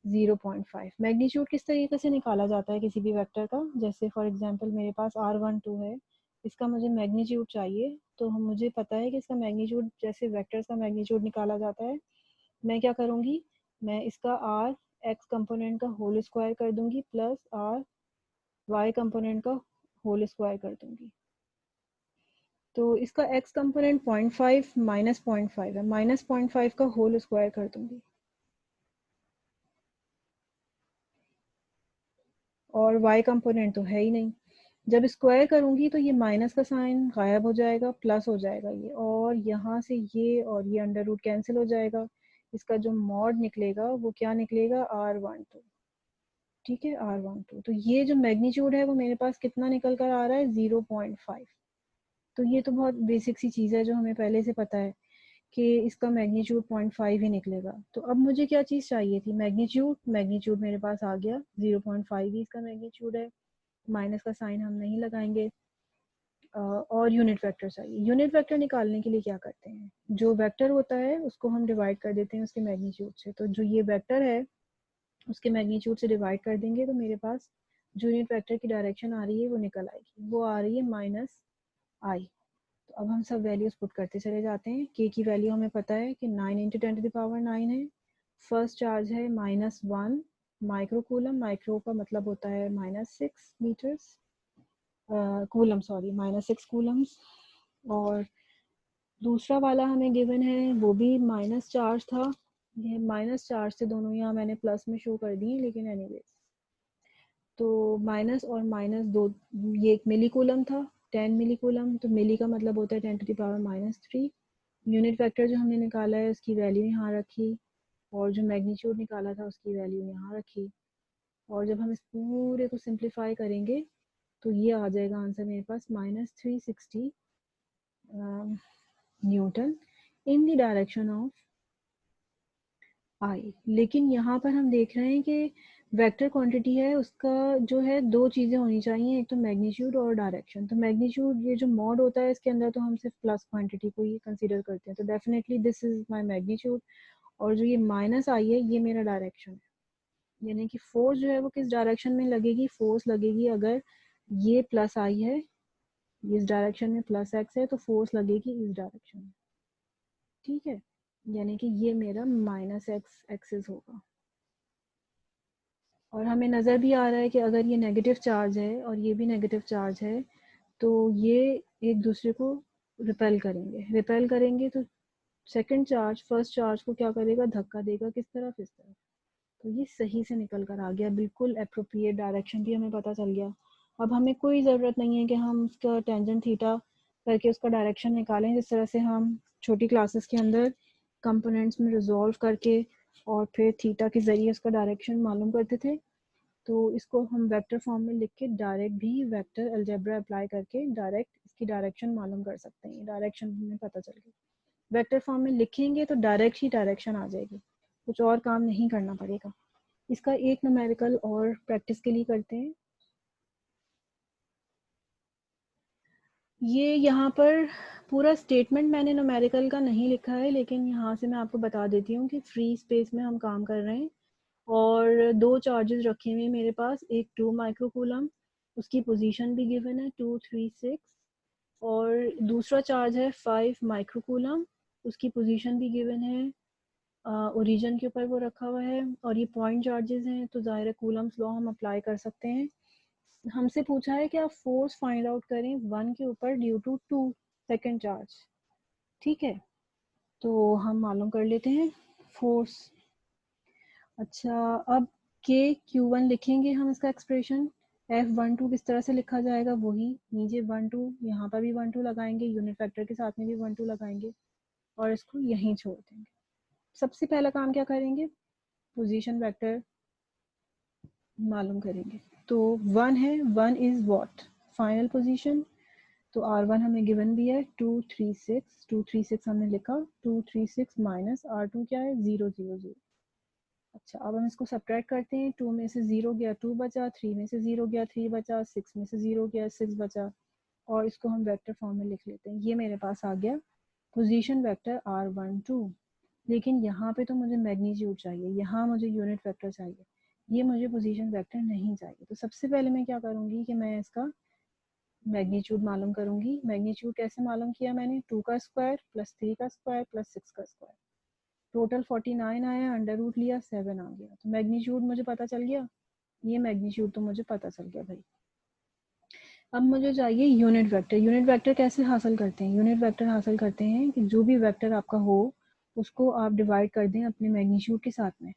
0.5। मैग्नीट्यूड किस तरीके से निकाला जाता है किसी भी वेक्टर का, जैसे फॉर एग्जांपल मेरे पास R12 है, इसका मुझे मैग्नीट्यूड चाहिए, तो मुझे पता है कि इसका मैग्नीट्यूड जैसे वेक्टर्स का मैग्नीट्यूड निकाला जाता है। मैं क्या करूँगी, मैं इसका आर एक्स कंपोनेंट का होल स्क्वायर कर दूंगी प्लस आर वाई कंपोनेंट का होल स्क्वायर कर दूंगी। तो इसका x कंपोनेंट 0.5 माइनस 0.5 है, माइनस 0.5 का होल स्क्वायर कर दूंगी, और y कंपोनेंट तो है ही नहीं। जब स्क्वायर करूंगी तो ये माइनस का साइन गायब हो जाएगा, प्लस हो जाएगा ये, और यहाँ से ये और ये अंडर रूट कैंसिल हो जाएगा। इसका जो मॉड निकलेगा वो क्या निकलेगा R12। ठीक है, R12। तो ये जो मैग्नीट्यूड है वो मेरे पास कितना निकल कर आ रहा है 0.5। तो ये तो बहुत बेसिक सी चीज़ है जो हमें पहले से पता है कि इसका मैग्नीट्यूड 0.5 ही निकलेगा। तो अब मुझे क्या चीज़ चाहिए थी, मैग्नीट्यूड। मैग्नीट्यूड मेरे पास आ गया, 0.5 ही इसका मैग्नीट्यूड है, माइनस का साइन हम नहीं लगाएंगे। और यूनिट वेक्टर चाहिए। यूनिट वेक्टर निकालने के लिए क्या करते हैं, जो वेक्टर होता है उसको हम डिवाइड कर देते हैं उसके मैग्नीट्यूड से। तो जो ये वेक्टर है उसके मैग्नीट्यूड से डिवाइड कर देंगे तो मेरे पास जो यूनिट वेक्टर की डायरेक्शन आ रही है वो निकल आएगी, वो आ रही है -i। तो अब हम सब वैल्यूज पुट करते चले जाते हैं। k की वैल्यू हमें पता है कि 9 × 10⁹ है। फर्स्ट चार्ज है -1 माइक्रोकूलम, माइक्रो का मतलब होता है -6 मीटर्स, कूलम सॉरी -6 कूलम्स। और दूसरा वाला हमें गिवन है वो भी माइनस चार्ज था, ये माइनस चार्ज से दोनों यहाँ मैंने प्लस में शो कर दिए, लेकिन एनीवेज। तो माइनस और माइनस दो, ये एक मिली कूलम था, 10 मिली कूलम। तो मिली का मतलब होता है 10⁻³ यूनिट वेक्टर जो हमने निकाला है उसकी वैल्यू यहाँ रखी, और जो मैग्नीट्यूड निकाला था उसकी वैल्यू यहाँ रखी। और जब हम इस पूरे को सिंप्लीफाई करेंगे तो ये आ जाएगा आंसर मेरे पास -360 newton in the direction of I. लेकिन यहाँ पर हम देख रहे हैं कि वेक्टर क्वांटिटी है उसका जो है दो चीज़ें होनी चाहिए, एक तो मैग्नीट्यूड और डायरेक्शन। तो मैग्नीट्यूड ये जो मॉड होता है इसके अंदर तो हम सिर्फ प्लस क्वांटिटी को ही कंसीडर करते हैं, तो definitely this is my magnitude. और जो ये माइनस आई है ये मेरा डायरेक्शन है, यानी कि फोर्स जो है वो किस डायरेक्शन में लगेगी, फोर्स लगेगी अगर ये प्लस आई है, इस डायरेक्शन में प्लस एक्स है, तो फोर्स लगेगी इस डायरेक्शन में। ठीक है, यानी कि ये मेरा -x एक्सिस होगा। और हमें नज़र भी आ रहा है कि अगर ये नेगेटिव चार्ज है और ये भी नेगेटिव चार्ज है तो ये एक दूसरे को रिपेल करेंगे तो सेकंड चार्ज फर्स्ट चार्ज को क्या करेगा, धक्का देगा, किस तरफ, इस तरफ। तो ये सही से निकल कर आ गया, बिल्कुल अप्रोप्रिएट डायरेक्शन भी हमें पता चल गया। अब हमें कोई ज़रूरत नहीं है कि हम उसका टेंजेंट थीटा करके उसका डायरेक्शन निकालें, जिस तरह से हम छोटी क्लासेस के अंदर कंपोनेंट्स में रिजॉल्व करके और फिर थीटा के ज़रिए उसका डायरेक्शन मालूम करते थे। तो इसको हम वेक्टर फॉर्म में लिख के डायरेक्ट भी वेक्टर अलजेब्रा अप्लाई करके डायरेक्ट इसकी डायरेक्शन मालूम कर सकते हैं। डायरेक्शन हमें पता चल गई, वेक्टर फॉर्म में लिखेंगे तो डायरेक्ट ही डायरेक्शन आ जाएगी, कुछ और काम नहीं करना पड़ेगा। इसका एक न्यूमेरिकल और प्रैक्टिस के लिए करते हैं। ये यहाँ पर पूरा स्टेटमेंट मैंने न्यूमेरिकल का नहीं लिखा है, लेकिन यहाँ से मैं आपको बता देती हूँ कि फ्री स्पेस में हम काम कर रहे हैं और दो चार्जेस रखे हुए हैं मेरे पास, एक 2 माइक्रोकूलम, उसकी पोजीशन भी गिवन है 236, और दूसरा चार्ज है 5 माइक्रोकूलम, उसकी पोजीशन भी गिवन है ओरिजिन के ऊपर वो रखा हुआ है और ये पॉइंट चार्जेस हैं, तो ज़ाहिर है कूलम्स लॉ हम अप्लाई कर सकते हैं। हमसे पूछा है कि आप फोर्स फाइंड आउट करें 1 के ऊपर ड्यू टू 2 सेकेंड चार्ज। ठीक है, तो हम मालूम कर लेते हैं फोर्स। अच्छा, अब Q1 लिखेंगे हम इसका एक्सप्रेशन। F12 किस तरह से लिखा जाएगा, वही नीचे 12, यहाँ पर भी 12 लगाएंगे, यूनिट वेक्टर के साथ में भी 12 लगाएंगे और इसको यहीं छोड़ देंगे। सबसे पहला काम क्या करेंगे, पोजीशन वेक्टर मालूम करेंगे। तो 1 है, 1 इज व्हाट, फाइनल पोजीशन। तो R1 हमें गिवन भी है 236 हमने लिखा, 236 माइनस R2 क्या है 0 0 0। अच्छा, अब हम इसको सब्ट्रैक्ट करते हैं। 2 में से 0 गया 2 बचा, 3 में से 0 गया 3 बचा, 6 में से 0 गया 6 बचा और इसको हम वेक्टर फॉर्म में लिख लेते हैं। ये मेरे पास आ गया पोजीशन वेक्टर R12। लेकिन यहाँ पे तो मुझे मैग्नीट्यूड चाहिए, यहाँ मुझे यूनिट वेक्टर चाहिए, ये मुझे पोजीशन वेक्टर नहीं चाहिए। तो सबसे पहले मैं क्या करूँगी कि मैं इसका मैग्नीट्यूड मालूम करूँगी। मैग्नीट्यूड कैसे मालूम किया मैंने, 2 का स्क्वायर प्लस 3 का स्क्वायर प्लस 6 का स्क्वायर, टोटल 49 आया, अंडर रूट लिया 7 आ गया। तो मैग्नीट्यूड मुझे पता चल गया, ये मैग्नीट्यूड तो मुझे पता चल गया भाई। अब मुझे चाहिए यूनिट वेक्टर। यूनिट वेक्टर कैसे हासिल करते हैं, यूनिट वेक्टर हासिल करते हैं कि जो भी वेक्टर आपका हो उसको आप डिवाइड कर दें अपने मैग्नीट्यूड के साथ में।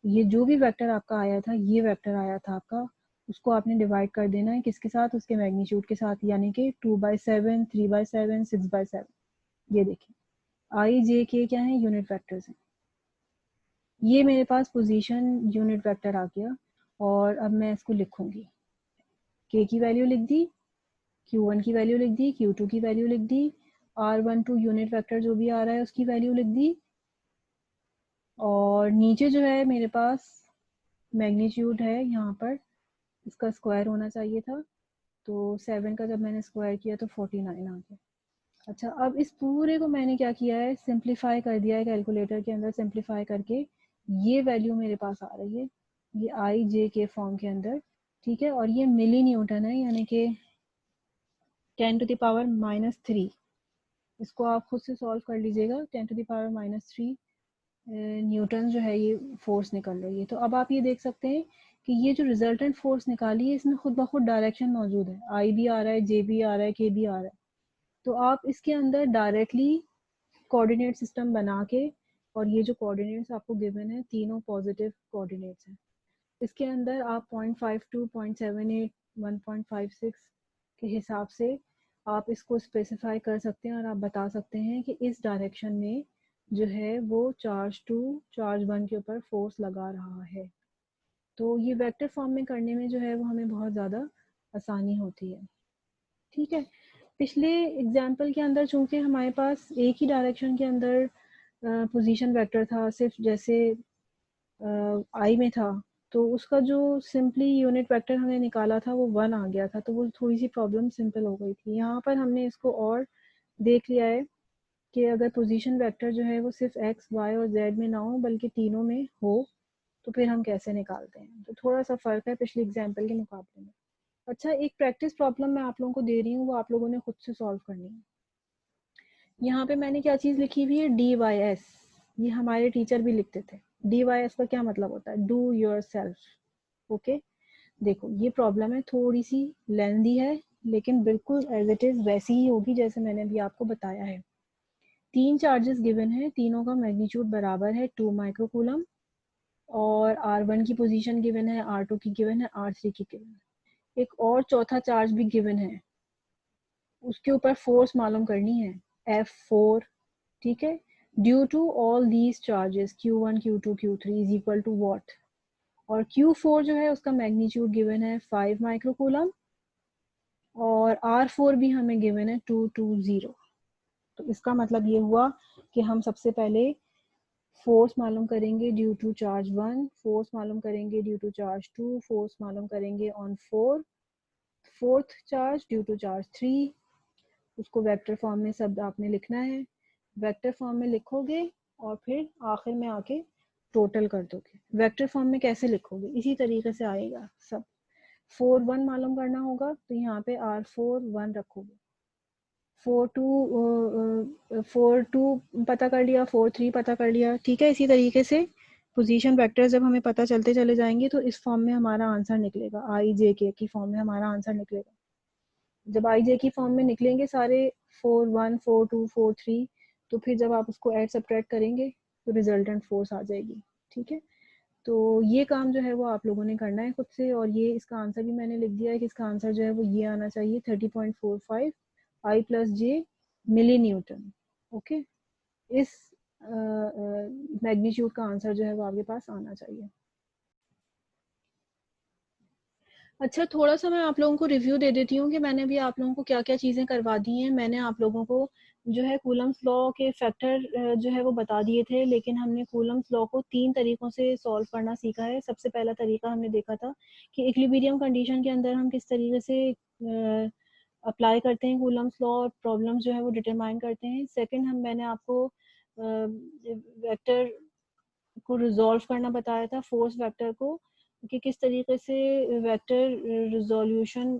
ये जो भी वेक्टर आपका आया था, ये वेक्टर आया था आपका, उसको आपने डिवाइड कर देना है किसके साथ, उसके मैग्नीट्यूड के साथ, यानी कि 2/7, 3/7, 6/7। ये देखिए आई जे के क्या है, यूनिट वेक्टर्स हैं। ये मेरे पास पोजीशन यूनिट वेक्टर आ गया और अब मैं इसको लिखूंगी। के की वैल्यू लिख दी, Q1 की वैल्यू लिख दी, Q2 की वैल्यू लिख दी, R12 यूनिट वेक्टर जो भी आ रहा है उसकी वैल्यू लिख दी और नीचे जो है मेरे पास मैग्नीट्यूड है, यहाँ पर इसका स्क्वायर होना चाहिए था। तो 7 का जब मैंने स्क्वायर किया तो 49 आ गया। अच्छा, अब इस पूरे को मैंने क्या किया है, सिंप्लीफाई कर दिया है कैलकुलेटर के अंदर, सिंप्लीफाई करके ये वैल्यू मेरे पास आ रही है, ये आई जे के फॉर्म के अंदर। ठीक है, और ये मिली न्यूटन है, यानी कि 10⁻³ इसको आप खुद से सॉल्व कर लीजिएगा। 10⁻³ न्यूटन जो है ये फोर्स निकल रही है। तो अब आप ये देख सकते हैं कि ये जो रिजल्टेंट फोर्स निकाली है इसमें खुद ब खुद डायरेक्शन मौजूद है, आई भी आ रहा है, जे भी आ रहा है, के भी आ रहा है। तो आप इसके अंदर डायरेक्टली कोऑर्डिनेट सिस्टम बना के, और ये जो कोऑर्डिनेट्स आपको गिवन है तीनों पॉजिटिव कोऑर्डिनेट्स हैं, इसके अंदर आप 0.52, 0.78, 1.56 के हिसाब से आप इसको स्पेसिफाई कर सकते हैं और आप बता सकते हैं कि इस डायरेक्शन में जो है वो चार्ज 2 चार्ज 1 के ऊपर फोर्स लगा रहा है। तो ये वेक्टर फॉर्म में करने में जो है वो हमें बहुत ज़्यादा आसानी होती है। ठीक है, पिछले एग्जाम्पल के अंदर चूंकि हमारे पास एक ही डायरेक्शन के अंदर पोजीशन वेक्टर था, सिर्फ जैसे आई में था, तो उसका जो सिंपली यूनिट वेक्टर हमने निकाला था वो 1 आ गया था, तो वो थोड़ी सी प्रॉब्लम सिंपल हो गई थी। यहाँ पर हमने इसको और देख लिया है कि अगर पोजीशन वेक्टर जो है वो सिर्फ एक्स वाई और जेड में ना हो बल्कि तीनों में हो तो फिर हम कैसे निकालते हैं। तो थोड़ा सा फ़र्क है पिछले एग्जाम्पल के मुकाबले में। अच्छा, एक प्रैक्टिस प्रॉब्लम मैं आप लोगों को दे रही हूँ, वो आप लोगों ने खुद से सॉल्व करनी है। यहाँ पे मैंने क्या चीज़ लिखी हुई है, डी वाई एस। ये हमारे टीचर भी लिखते थे। डी वाई एस का क्या मतलब होता है, डू योर सेल्फ। ओके, देखो ये प्रॉब्लम है, थोड़ी सी लेंदी है, लेकिन बिल्कुल एज इट इज़ वैसी ही होगी जैसे मैंने अभी आपको बताया है। 3 चार्जेस गिवन है, तीनों का मैग्नीट्यूड बराबर है 2 माइक्रोकूलम और R1 की पोजीशन गिवन है, R2 की गिवन है, R3 की गिवन है। एक और चौथा चार्ज भी गिवन है, उसके ऊपर फोर्स मालूम करनी है, F4। ठीक है, due to all these charges Q1, Q2, Q3 is equal to what. और Q4 जो है उसका मैग्नीट्यूड गिवन है 5 माइक्रोकूलम और R4 भी हमें गिवन है 220। तो इसका मतलब ये हुआ कि हम सबसे पहले फोर्स मालूम करेंगे ड्यू टू चार्ज 1, फोर्स मालूम करेंगे ड्यू टू चार्ज 2, फोर्स मालूम करेंगे on 4, fourth charge due to charge 3। उसको वेक्टर फॉर्म में सब आपने लिखना है, वेक्टर फॉर्म में लिखोगे और फिर आखिर में आके टोटल कर दोगे। वेक्टर फॉर्म में कैसे लिखोगे, इसी तरीके से आएगा सब। 4 1 मालूम करना होगा तो यहाँ पे R4 1 रखोगे, 4 2 पता कर लिया, 4 3 पता कर लिया, ठीक है। इसी तरीके से पोजीशन वेक्टर जब हमें पता चलते चले जाएंगे तो इस फॉर्म में हमारा आंसर निकलेगा, आई जे के की फॉर्म में हमारा आंसर निकलेगा। जब आई जे की फॉर्म में निकलेंगे सारे 4 1 4 2 4 3, तो फिर जब आप उसको ऐड सब्ट्रैक्ट करेंगे तो रिजल्टेंट फोर्स आ जाएगी, ठीक है। तो ये काम जो है वो आप लोगों ने करना है खुद से, और ये इसका आंसर भी मैंने लिख दिया है कि इसका आंसर जो है वो ये आना चाहिए 30.45 आई प्लस जे मिली न्यूटन। ओके, इस मैग्नीट्यूड का आंसर जो है वो आपके पास आना चाहिए। अच्छा, थोड़ा सा मैं आप लोगों को रिव्यू दे देती हूँ कि मैंने भी आप लोगों को क्या क्या चीज़ें करवा दी हैं। मैंने आप लोगों को जो है कूलम्स लॉ के फैक्टर जो है वो बता दिए थे, लेकिन हमने कूलम्स लॉ को 3 तरीकों से सॉल्व करना सीखा है। सबसे पहला तरीका हमने देखा था कि इक्विलिब्रियम कंडीशन के अंदर हम किस तरीके से अप्लाई करते हैं कूलम्स लॉ और प्रॉब्लम्स जो है वो डिटरमाइन करते हैं। सेकंड, मैंने आपको वेक्टर को रिजॉल्व करना बताया था, फोर्स वेक्टर को, कि किस तरीके से वेक्टर रिजोल्यूशन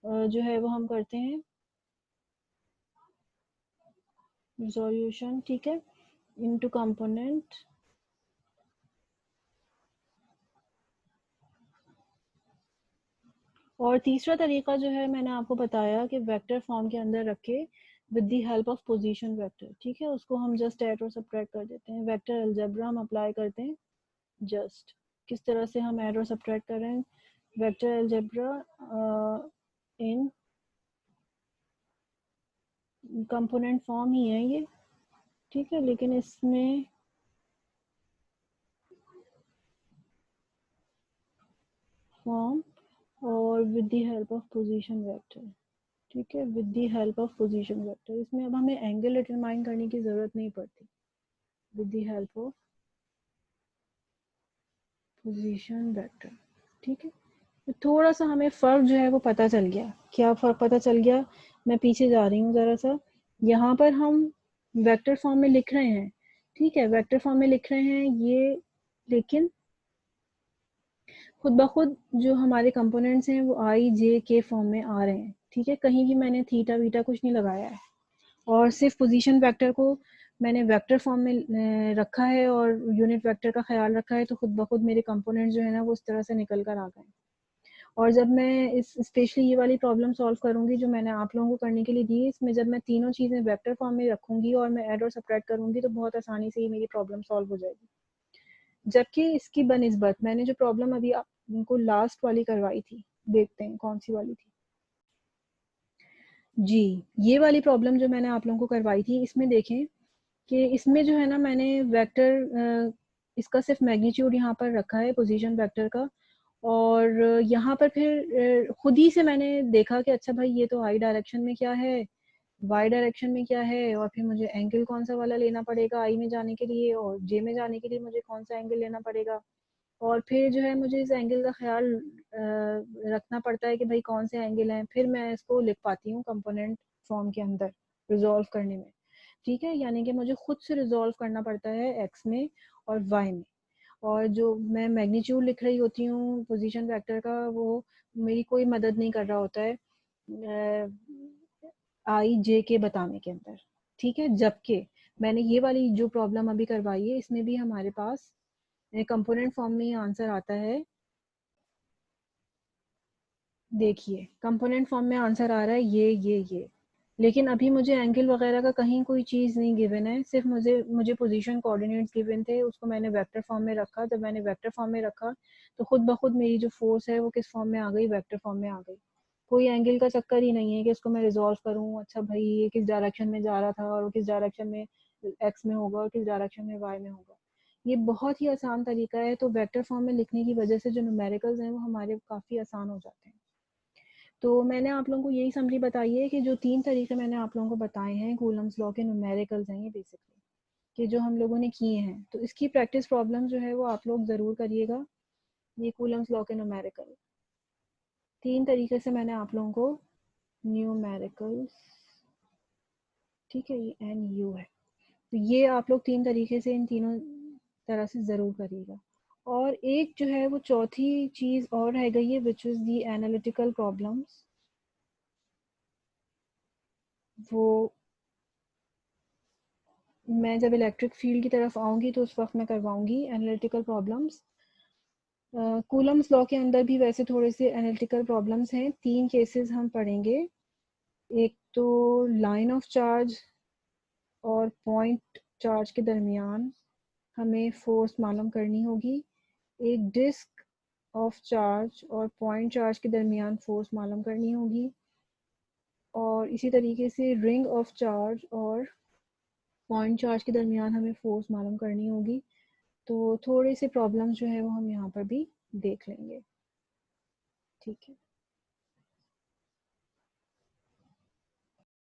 जो है वो हम करते हैं, रिजोल्यूशन, ठीक है, इनटू कंपोनेंट। और तीसरा तरीका जो है मैंने आपको बताया कि वेक्टर फॉर्म के अंदर रखे with the help of position vector, ठीक है, उसको हम जस्ट ऐड और सब्ट्रैक्ट कर देते हैं। वेक्टर अलजेब्रा हम अप्लाई करते हैं। जस्ट किस तरह से हम ऐड और सब्ट्रैक्ट कर रहे हैं, वेक्टर अलजेब्रा इन कंपोनेंट फॉर्म ही है ये, ठीक है, लेकिन इसमें फॉर्म और with the help of position vector, ठीक है, with the help of position vector. इसमें अब हमें एंगल डिटरमाइन करने की जरूरत नहीं पड़ती, with the help of position vector, ठीक है। तो थोड़ा सा हमें फ़र्क जो है वो पता चल गया। क्या फ़र्क पता चल गया? मैं पीछे जा रही हूँ ज़रा सा। यहाँ पर हम वेक्टर फॉर्म में लिख रहे हैं, ठीक है, वेक्टर फॉर्म में लिख रहे हैं ये, लेकिन खुद ब खुद जो हमारे कंपोनेंट्स हैं वो आई जे के फॉर्म में आ रहे हैं, ठीक है। कहीं भी मैंने थीटा वीटा कुछ नहीं लगाया है, और सिर्फ पोजीशन वेक्टर को मैंने वेक्टर फॉर्म में रखा है और यूनिट वेक्टर का ख्याल रखा है, तो खुद ब खुद मेरे कंपोनेंट जो है ना वो उस तरह से निकल कर आ गए। और जब मैं इस स्पेशली ये वाली प्रॉब्लम सॉल्व करूंगी जो मैंने आप लोगों को करने के लिए दी, इसमें जब मैं तीनों चीज़ें वेक्टर फॉर्म में रखूंगी और मैं ऐड और सब्ट्रैक्ट करूंगी तो बहुत आसानी से ही मेरी प्रॉब्लम सॉल्व हो जाएगी। जबकि इसकी बनिस्बत मैंने जो प्रॉब्लम अभी आपको लास्ट वाली करवाई थी, देखते हैं कौन सी वाली थी जी, ये वाली प्रॉब्लम जो मैंने आप लोगों को करवाई थी, इसमें देखें कि इसमें जो है ना मैंने वेक्टर इसका सिर्फ मैग्नीट्यूड यहाँ पर रखा है पोजीशन वेक्टर का, और यहाँ पर फिर खुद ही से मैंने देखा कि अच्छा भाई ये तो आई डायरेक्शन में क्या है, वाई डायरेक्शन में क्या है, और फिर मुझे एंगल कौन सा वाला लेना पड़ेगा आई में जाने के लिए, और जे में जाने के लिए मुझे कौन सा एंगल लेना पड़ेगा, और फिर जो है मुझे इस एंगल का ख्याल रखना पड़ता है कि भाई कौन से एंगल हैं, फिर मैं इसको लिख पाती हूँ कंपोनेंट फॉर्म के अंदर रिजॉल्व करने में, ठीक है। यानी कि मुझे खुद से रिजॉल्व करना पड़ता है एक्स में और वाई में, और जो मैं मैग्नीट्यूड लिख रही होती हूँ पोजीशन वेक्टर का, वो मेरी कोई मदद नहीं कर रहा होता है आई जे के बताने के अंदर, ठीक है। जबकि मैंने ये वाली जो प्रॉब्लम अभी करवाई है इसमें भी हमारे पास कंपोनेंट फॉर्म में ही आंसर आता है। देखिए कंपोनेंट फॉर्म में आंसर आ रहा है ये, लेकिन अभी मुझे एंगल वगैरह का कहीं कोई चीज़ नहीं गिवन है, सिर्फ मुझे पोजीशन कोऑर्डिनेट्स गिवन थे, उसको मैंने वेक्टर फॉर्म में रखा। जब मैंने वेक्टर फॉर्म में रखा तो खुद ब खुद मेरी जो फोर्स है वो किस फॉर्म में आ गई, वेक्टर फॉर्म में आ गई। कोई एंगल का चक्कर ही नहीं है कि इसको मैं रिजॉल्व करूँ, अच्छा भाई ये किस डायरेक्शन में जा रहा था और वो किस डायरेक्शन में एक्स में होगा और किस डायरेक्शन में वाई में होगा। ये बहुत ही आसान तरीका है, तो वेक्टर फॉर्म में लिखने की वजह से जो न्यूमेरिकल्स हैं वो हमारे काफ़ी आसान हो जाते हैं। तो मैंने आप लोगों को यही समरी बताई है कि जो 3 तरीके मैंने आप लोगों को बताए हैं कूलम्स लॉ के, न्यूमेरिकल्स हैं ये बेसिकली, कि जो हम लोगों ने किए हैं, तो इसकी प्रैक्टिस प्रॉब्लम जो है वो आप लोग ज़रूर करिएगा। ये कूलम्स लॉ के न्यूमेरिकल 3 तरीके से मैंने आप लोगों को न्यूमेरिकल्स, ठीक है, ये एन यू है, तो ये आप लोग 3 तरीके से इन तीनों तरह से ज़रूर करिएगा। और एक जो है वो चौथी चीज़ और रह गई है, which is the analytical problems. वो मैं जब इलेक्ट्रिक फील्ड की तरफ आऊँगी तो उस वक्त मैं करवाऊँगी एनालिटिकल प्रॉब्लम्स। कूलम्स लॉ के अंदर भी वैसे थोड़े से एनालिटिकल प्रॉब्लम्स हैं। 3 केसेस हम पढ़ेंगे। एक तो लाइन ऑफ चार्ज और पॉइंट चार्ज के दरमियान हमें फोर्स मालूम करनी होगी। एक डिस्क ऑफ चार्ज और पॉइंट चार्ज के दरमियान फोर्स मालूम करनी होगी, और इसी तरीके से रिंग ऑफ चार्ज और पॉइंट चार्ज के दरमियान हमें फोर्स मालूम करनी होगी। तो थोड़े से प्रॉब्लम्स जो है वो हम यहाँ पर भी देख लेंगे। ठीक है।